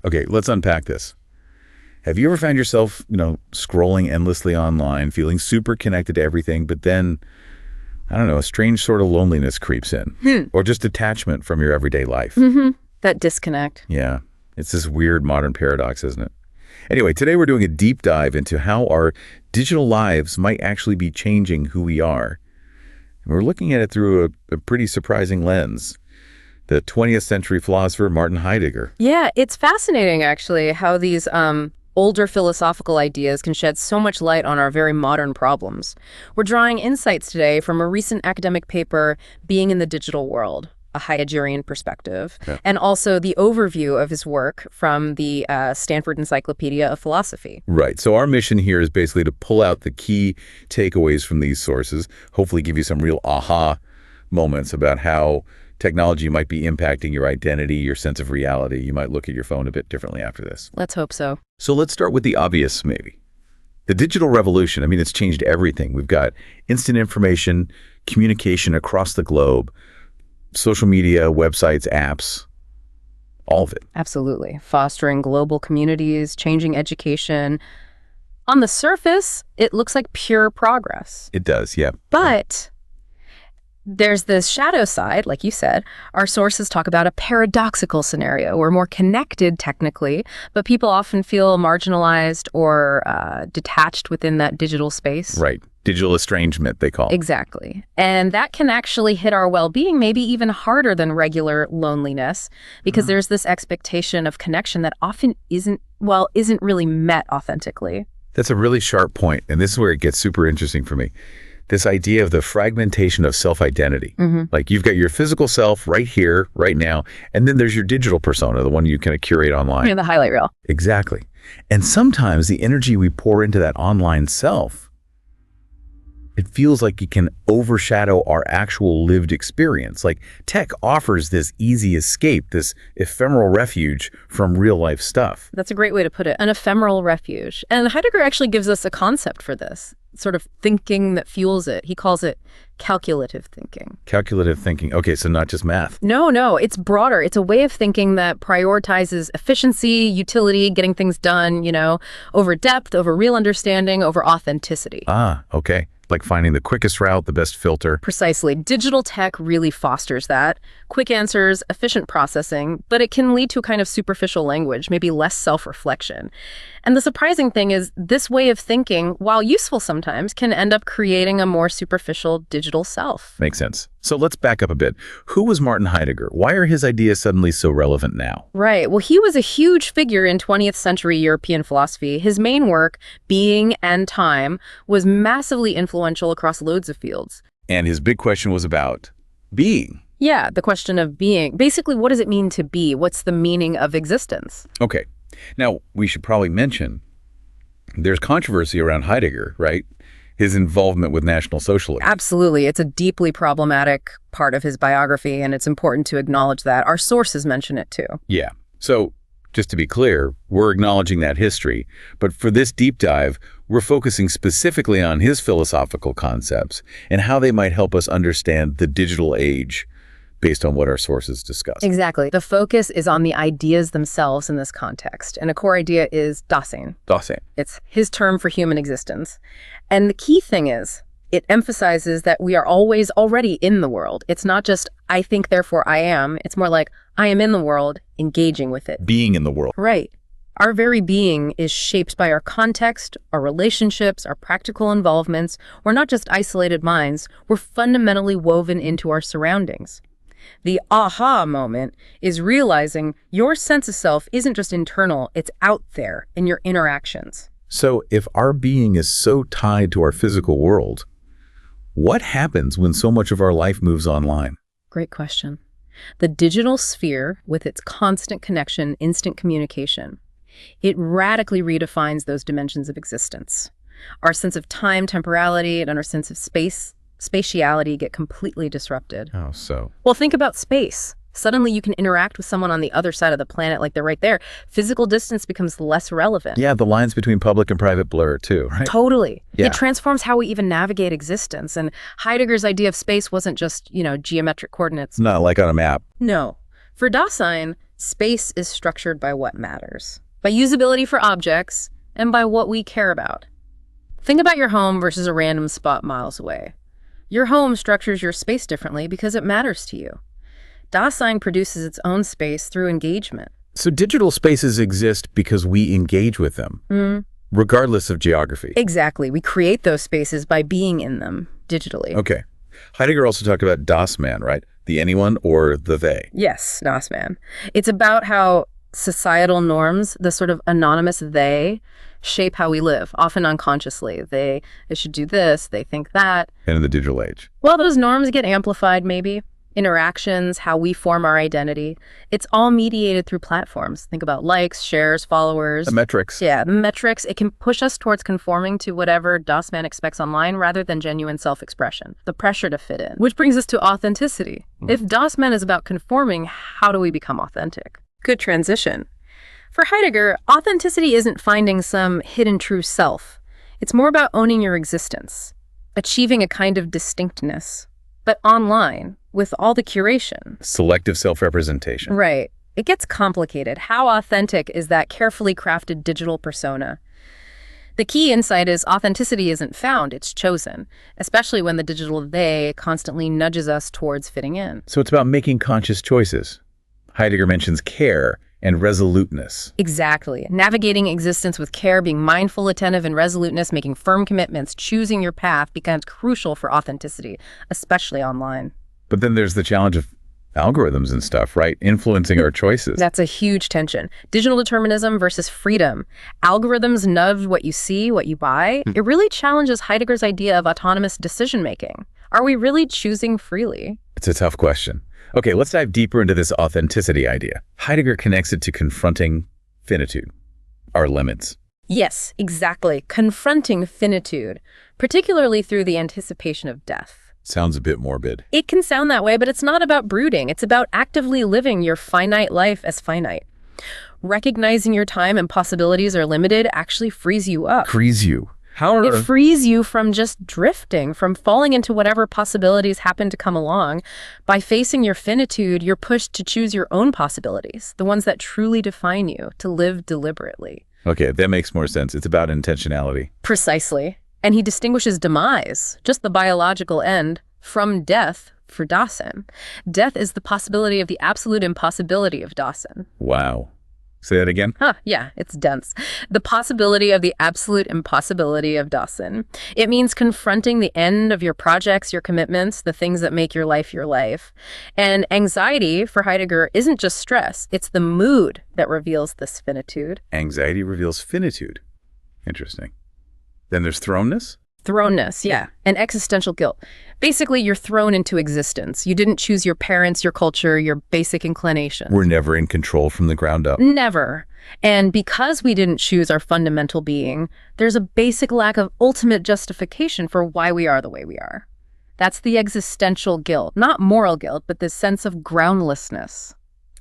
Okay, let's unpack this. Have you ever found yourself, scrolling endlessly online, feeling super connected to everything, but then, I don't know, a strange sort of loneliness creeps in? Or just detachment from your everyday life? That disconnect. Yeah, it's this weird modern paradox, isn't it? Anyway, today we're doing a deep dive into how our digital lives might actually be changing who we are. And we're looking at it through a pretty surprising lens. The 20th century philosopher Martin Heidegger. Yeah, it's fascinating, actually, how these older philosophical ideas can shed so much light on our very modern problems. We're drawing insights today from a recent academic paper, Being in the Digital World, a Heideggerian perspective, and also the overview of his work from the Stanford Encyclopedia of Philosophy. Right. So our mission here is basically to pull out the key takeaways from these sources, hopefully give you some real aha moments about how technology might be impacting your identity, your sense of reality. You might look at your phone a bit differently after this. Let's hope so. So let's start with the obvious, maybe. The digital revolution, it's changed everything. We've got instant information, communication across the globe, social media, websites, apps, all of it. Absolutely. Fostering global communities, changing education. On the surface, it looks like pure progress. It does, yeah. But there's this shadow side, like you said. Our sources talk about a paradoxical scenario. We're more connected technically, but people often feel marginalized or detached within that digital space. Right. Digital estrangement, they call it. Exactly. And that can actually hit our well-being maybe even harder than regular loneliness, because there's this expectation of connection that often isn't really met authentically. That's a really sharp point, and this is where it gets super interesting for me. This idea of the fragmentation of self-identity. Like you've got your physical self right here, right now, and then there's your digital persona, the one you kind of curate online. Yeah, the highlight reel. Exactly. And sometimes the energy we pour into that online self, it feels like it can overshadow our actual lived experience. Like tech offers this easy escape, this ephemeral refuge from real life stuff. That's a great way to put it, an ephemeral refuge. And Heidegger actually gives us a concept for this, sort of thinking that fuels it. He calls it calculative thinking. Calculative thinking. Okay, so not just math. No, it's broader. It's a way of thinking that prioritizes efficiency, utility, getting things done, over depth, over real understanding, over authenticity. Ah, okay. Like finding the quickest route, the best filter. Precisely. Digital tech really fosters that. Quick answers, efficient processing, but it can lead to a kind of superficial language, maybe less self-reflection. And the surprising thing is this way of thinking, while useful sometimes, can end up creating a more superficial digital self. Makes sense. So let's back up a bit. Who was Martin Heidegger? Why are his ideas suddenly so relevant now? Right. Well, he was a huge figure in 20th century European philosophy. His main work, Being and Time, was massively influential across loads of fields. And his big question was about being. Yeah, the question of being. Basically, what does it mean to be? What's the meaning of existence? Okay. Now, we should probably mention there's controversy around Heidegger, right? His involvement with National Socialism. Absolutely. It's a deeply problematic part of his biography, and it's important to acknowledge that. Our sources mention it too. Yeah. So just to be clear, we're acknowledging that history. But for this deep dive, we're focusing specifically on his philosophical concepts and how they might help us understand the digital age based on what our sources discuss. Exactly. The focus is on the ideas themselves in this context. And a core idea is Dasein. Dasein. It's his term for human existence. And the key thing is, it emphasizes that we are always already in the world. It's not just, I think, therefore I am. It's more like, I am in the world, engaging with it. Being in the world. Right. Our very being is shaped by our context, our relationships, our practical involvements. We're not just isolated minds. We're fundamentally woven into our surroundings. The aha moment is realizing your sense of self isn't just internal, it's out there in your interactions. So if our being is so tied to our physical world, what happens when so much of our life moves online? Great question. The digital sphere, with its constant connection, instant communication, it radically redefines those dimensions of existence. Our sense of time, temporality, and our sense of spatiality get completely disrupted. Oh, so? Well, think about space. Suddenly you can interact with someone on the other side of the planet like they're right there. Physical distance becomes less relevant. Yeah, the lines between public and private blur too, right? Totally. Yeah. It transforms how we even navigate existence. And Heidegger's idea of space wasn't just, geometric coordinates. Not like on a map. No. For Dasein, Space is structured by what matters, by usability for objects, and by what we care about. Think about your home versus a random spot miles away. Your home structures your space differently because it matters to you. Dasein produces its own space through engagement. So digital spaces exist because we engage with them, regardless of geography. Exactly. We create those spaces by being in them digitally. Okay. Heidegger also talked about das Man, right? The anyone or the they. Yes, das Man. It's about how societal norms, the sort of anonymous they, shape how we live, often unconsciously. They should do this, they think that. And in the digital age. Well, those norms get amplified, maybe. Interactions, how we form our identity. It's all mediated through platforms. Think about likes, shares, followers. The metrics. Yeah, the metrics. It can push us towards conforming to whatever Das Man expects online rather than genuine self-expression. The pressure to fit in. Which brings us to authenticity. If Das Man is about conforming, how do we become authentic? Good transition. For Heidegger, authenticity isn't finding some hidden true self. It's more about owning your existence, achieving a kind of distinctness, but online, with all the curation. Selective self-representation. Right. It gets complicated. How authentic is that carefully crafted digital persona? The key insight is authenticity isn't found, it's chosen, especially when the digital they constantly nudges us towards fitting in. So it's about making conscious choices. Heidegger mentions care and resoluteness. Exactly. Navigating existence with care, being mindful, attentive, and resoluteness, making firm commitments, choosing your path becomes crucial for authenticity, especially online. But then there's the challenge of algorithms and stuff, right? Influencing our choices. That's a huge tension. Digital determinism versus freedom. Algorithms nudge what you see, what you buy. It really challenges Heidegger's idea of autonomous decision-making. Are we really choosing freely? It's a tough question. Okay, let's dive deeper into this authenticity idea. Heidegger connects it to confronting finitude, our limits. Yes, exactly. Confronting finitude, particularly through the anticipation of death. Sounds a bit morbid. It can sound that way, but it's not about brooding. It's about actively living your finite life as finite. Recognizing your time and possibilities are limited actually frees you up. Frees you. How It frees you from just drifting, from falling into whatever possibilities happen to come along. By facing your finitude, you're pushed to choose your own possibilities, the ones that truly define you, to live deliberately. Okay, that makes more sense. It's about intentionality. Precisely. And he distinguishes demise, just the biological end, from death for Dasein. Death is the possibility of the absolute impossibility of Dasein. Wow. Say that again? Yeah, it's dense. The possibility of the absolute impossibility of Dasein. It means confronting the end of your projects, your commitments, the things that make your life your life. And anxiety, for Heidegger, isn't just stress. It's the mood that reveals this finitude. Anxiety reveals finitude. Interesting. Then there's thrownness? Thrownness, yeah. And existential guilt. Basically, you're thrown into existence. You didn't choose your parents, your culture, your basic inclinations. We're never in control from the ground up. Never. And because we didn't choose our fundamental being, there's a basic lack of ultimate justification for why we are the way we are. That's the existential guilt. Not moral guilt, but this sense of groundlessness.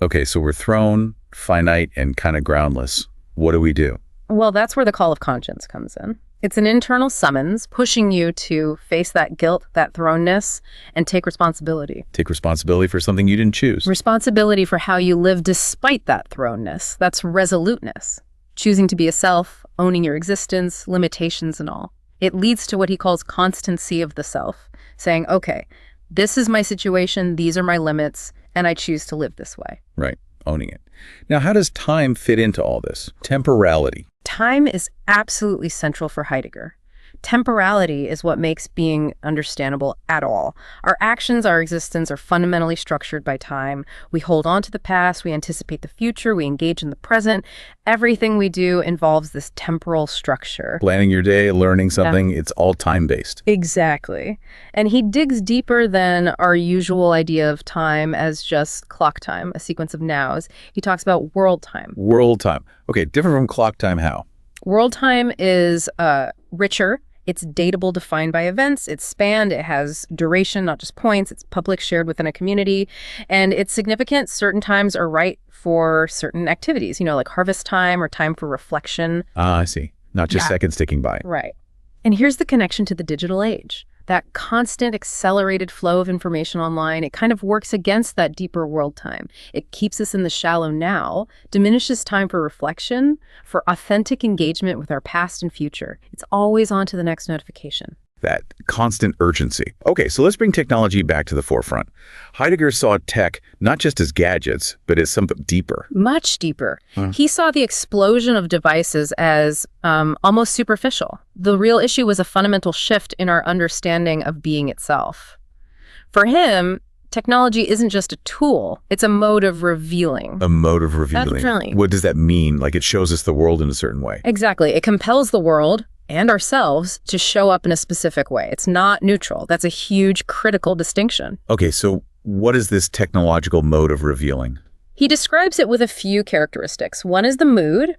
Okay, so we're thrown, finite, and kind of groundless. What do we do? Well, that's where the call of conscience comes in. It's an internal summons pushing you to face that guilt, that thrownness, and take responsibility. Take responsibility for something you didn't choose. Responsibility for how you live despite that thrownness. That's resoluteness. Choosing to be a self, owning your existence, limitations and all. It leads to what he calls constancy of the self, saying, okay, this is my situation, these are my limits, and I choose to live this way. Right, owning it. Now, how does time fit into all this? Temporality. Time is absolutely central for Heidegger. Temporality is what makes being understandable at all. Our actions, our existence are fundamentally structured by time. We hold on to the past, we anticipate the future, we engage in the present. Everything we do involves this temporal structure. Planning your day, learning something, it's all time-based. Exactly. And he digs deeper than our usual idea of time as just clock time, a sequence of nows. He talks about world time. World time. Okay, different from clock time, how? World time is richer. It's datable, defined by events. It's spanned. It has duration, not just points. It's public, shared within a community. And it's significant. Certain times are right for certain activities, like harvest time or time for reflection. Ah, I see. Not just seconds ticking by. Right. And here's the connection to the digital age. that constant accelerated flow of information online, it kind of works against that deeper world time. It keeps us in the shallow now, diminishes time for reflection, for authentic engagement with our past and future. It's always on to the next notification. That constant urgency. Okay, so let's bring technology back to the forefront. Heidegger saw tech not just as gadgets, but as something deeper. Much deeper. He saw the explosion of devices as almost superficial. The real issue was a fundamental shift in our understanding of being itself. For him, technology isn't just a tool, it's a mode of revealing. A mode of revealing. That's right. What does that mean? Like it shows us the world in a certain way. Exactly. It compels the world and ourselves to show up in a specific way. It's not neutral. That's a huge critical distinction. Okay, so what is this technological mode of revealing? He describes it with a few characteristics. One is the mood,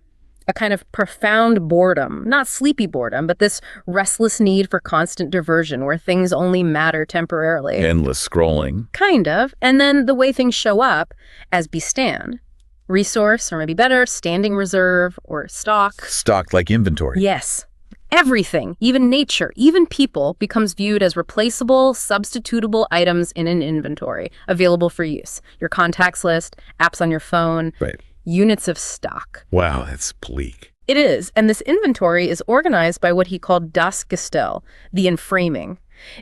a kind of profound boredom, not sleepy boredom, but this restless need for constant diversion where things only matter temporarily. Endless scrolling. Kind of. And then the way things show up as bestand. Resource, or maybe better, standing reserve, or stock. Stocked like inventory. Yes. Everything, even nature, even people, becomes viewed as replaceable, substitutable items in an inventory, available for use. Your contacts list, apps on your phone, Right. Units of stock. Wow, that's bleak. It is, and this inventory is organized by what he called das Gestell, the enframing.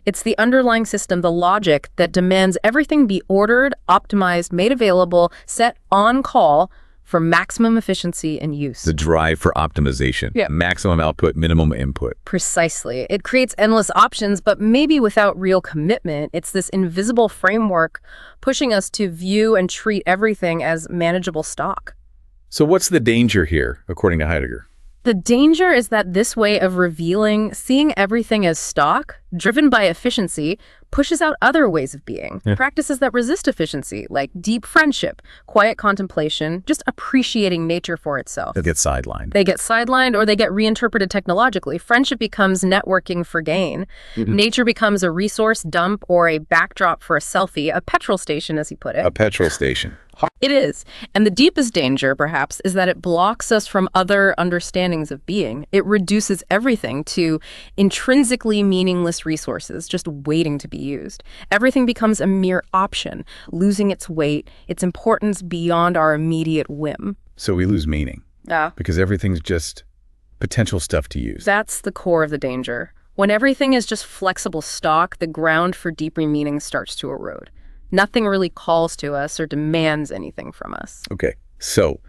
It's the underlying system, the logic that demands everything be ordered, optimized, made available, set on call for maximum efficiency and use. The drive for optimization. Yeah. Maximum output, minimum input. Precisely. It creates endless options, but maybe without real commitment. It's this invisible framework pushing us to view and treat everything as manageable stock. So what's the danger here, according to Heidegger? The danger is that this way of revealing, seeing everything as stock, driven by efficiency, pushes out other ways of being. Yeah. Practices that resist efficiency, like deep friendship, quiet contemplation, just appreciating nature for itself. They'll get sidelined. They get sidelined or they get reinterpreted technologically. Friendship becomes networking for gain. Nature becomes a resource dump or a backdrop for a selfie, a petrol station, as he put it. A petrol station. It is. And the deepest danger, perhaps, is that it blocks us from other understandings of being. It reduces everything to intrinsically meaningless resources, just waiting to be used. Everything becomes a mere option, losing its weight, its importance beyond our immediate whim. So we lose meaning. Yeah. Because everything's just potential stuff to use. That's the core of the danger. When everything is just flexible stock, the ground for deeper meaning starts to erode. Nothing really calls to us or demands anything from us. Okay, so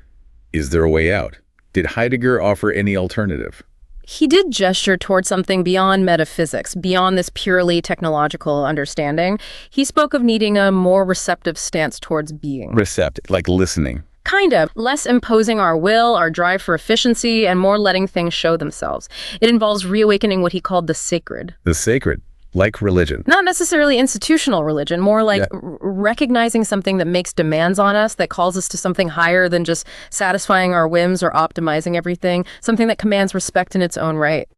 is there a way out? Did Heidegger offer any alternative? He did gesture towards something beyond metaphysics, beyond this purely technological understanding. He spoke of needing a more receptive stance towards being. Receptive, like listening. Kind of. Less imposing our will, our drive for efficiency, and more letting things show themselves. It involves reawakening what he called the sacred. The sacred, like religion. Not necessarily institutional religion, more like recognizing something that makes demands on us, that calls us to something higher than just satisfying our whims or optimizing everything, something that commands respect in its own right.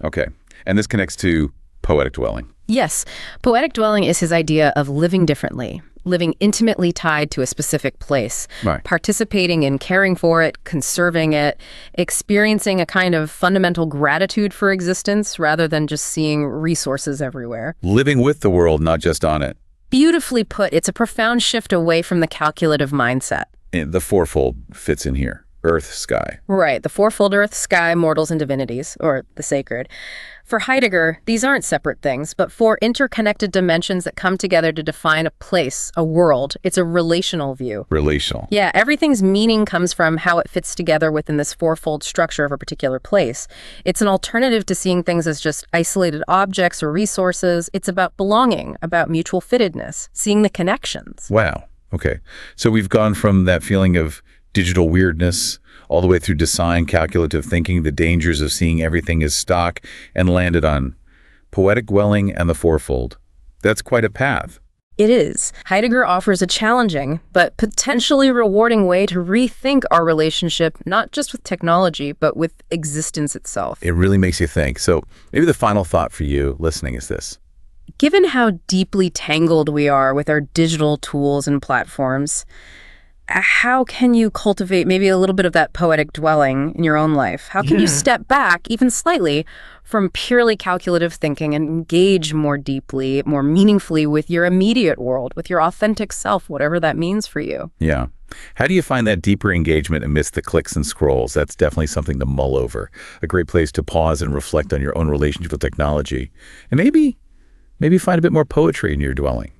Okay, and this connects to poetic dwelling. Yes, poetic dwelling is his idea of living differently, living intimately tied to a specific place, Right. participating in caring for it, conserving it, experiencing a kind of fundamental gratitude for existence rather than just seeing resources everywhere. Living with the world, not just on it. Beautifully put, it's a profound shift away from the calculative mindset. And the fourfold fits in here. Earth, sky. Right, the fourfold earth, sky, mortals, and divinities, or the sacred. For Heidegger, these aren't separate things, but four interconnected dimensions that come together to define a place, a world. It's a relational view. Relational. Yeah, everything's meaning comes from how it fits together within this fourfold structure of a particular place. It's an alternative to seeing things as just isolated objects or resources. It's about belonging, about mutual fittedness, seeing the connections. Wow. Okay. So we've gone from that feeling of digital weirdness all the way through design, calculative thinking, the dangers of seeing everything as stock, and landed on poetic dwelling and the fourfold. That's quite a path. It is. Heidegger offers a challenging, but potentially rewarding way to rethink our relationship, not just with technology, but with existence itself. It really makes you think. So maybe the final thought for you listening is this. Given how deeply tangled we are with our digital tools and platforms, how can you cultivate maybe a little bit of that poetic dwelling in your own life? How can you step back, even slightly, from purely calculative thinking and engage more deeply, more meaningfully with your immediate world, with your authentic self, whatever that means for you? Yeah. How do you find that deeper engagement amidst the clicks and scrolls? That's definitely something to mull over. A great place to pause and reflect on your own relationship with technology. And maybe find a bit more poetry in your dwelling.